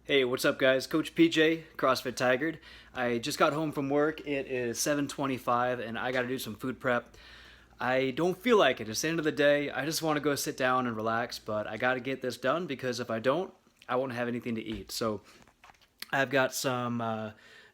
Hey, what's up, guys? Coach PJ, CrossFit Tigard. I just got home from work. It is 7:25, and I got to do some food prep. I don't feel like it. It's the end of the day. I just want to go sit down and relax, but I got to get this done because if I don't, I won't have anything to eat. So I've got some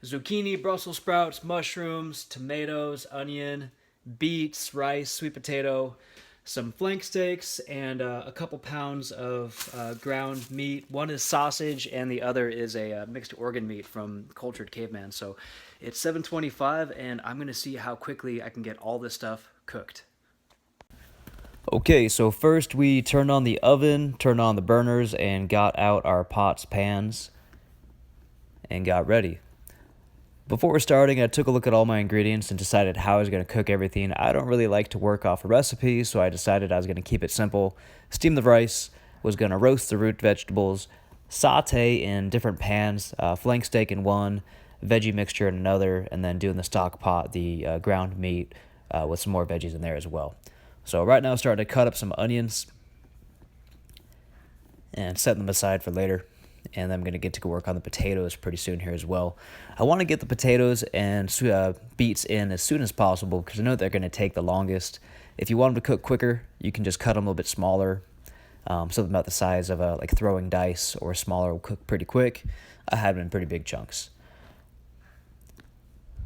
zucchini, Brussels sprouts, mushrooms, tomatoes, onion, beets, rice, sweet potato, some flank steaks, and a couple pounds of ground meat. One is sausage, and the other is a mixed organ meat from Cultured Caveman. So it's 7:25, and I'm gonna see how quickly I can get all this stuff cooked. Okay, so first we turned on the oven, turned on the burners, and got out our pots, pans, and got ready. Before starting, I took a look at all my ingredients and decided how I was going to cook everything. I don't really like to work off a recipe, so I decided I was going to keep it simple. Steam the rice, was going to roast the root vegetables, saute in different pans, flank steak in one, veggie mixture in another, and then do in the stock pot the ground meat with some more veggies in there as well. So right now I'm starting to cut up some onions and set them aside for later. And I'm going to get to work on the potatoes pretty soon here as well. I want to get the potatoes and beets in as soon as possible because I know they're going to take the longest. If you want them to cook quicker, you can just cut them a little bit smaller, something about the size of like throwing dice, or smaller will cook pretty quick. I have them in pretty big chunks.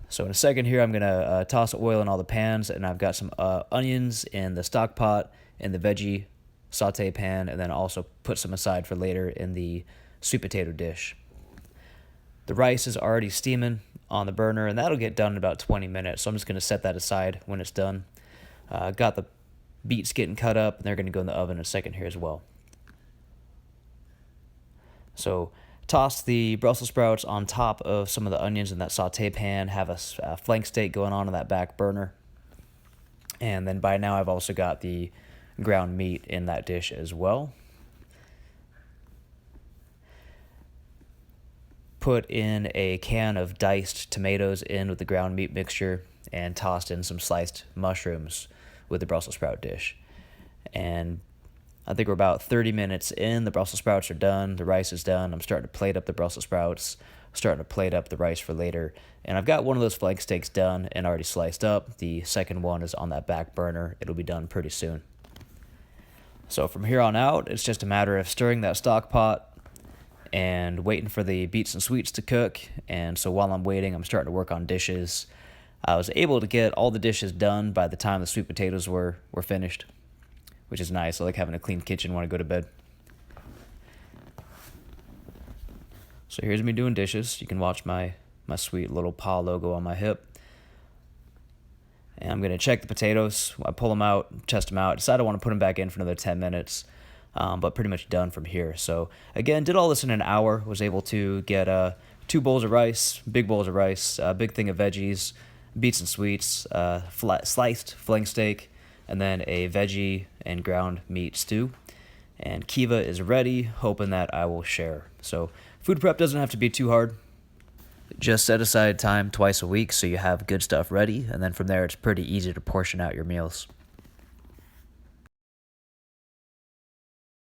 So in a second here, I'm going to toss oil in all the pans, and I've got some onions in the stock pot, in the veggie saute pan, and then also put some aside for later in the sweet potato dish. The rice is already steaming on the burner, and that'll get done in about 20 minutes, so I'm just going to set that aside when it's done. Got the beets getting cut up, and they're going to go in the oven in a second here as well. So toss the Brussels sprouts on top of some of the onions in that saute pan, have a flank steak going on in that back burner, and then by now I've also got the ground meat in that dish as well. Put in a can of diced tomatoes in with the ground meat mixture, and tossed in some sliced mushrooms with the Brussels sprout dish. And I think we're about 30 minutes in. The Brussels sprouts are done. The rice is done. I'm starting to plate up the Brussels sprouts, starting to plate up the rice for later. And I've got one of those flank steaks done and already sliced up. The second one is on that back burner. It'll be done pretty soon. So from here on out, it's just a matter of stirring that stock pot and waiting for the beets and sweets to cook. And so while I'm waiting, I'm starting to work on dishes. I was able to get all the dishes done by the time the sweet potatoes were finished, which is nice. I like having a clean kitchen when I go to bed. So here's me doing dishes. You can watch my sweet little paw logo on my hip. And I'm going to check the potatoes. I pull them out, test them out, decide I want to put them back in for another 10 minutes. But pretty much done from here. So again, did all this in an hour. Was able to get 2 bowls of rice, big bowls of rice, a big thing of veggies, beets and sweets, sliced flank steak, and then a veggie and ground meat stew. And Kiva is ready, hoping that I will share. So food prep doesn't have to be too hard. Just set aside time twice a week so you have good stuff ready, and then from there it's pretty easy to portion out your meals.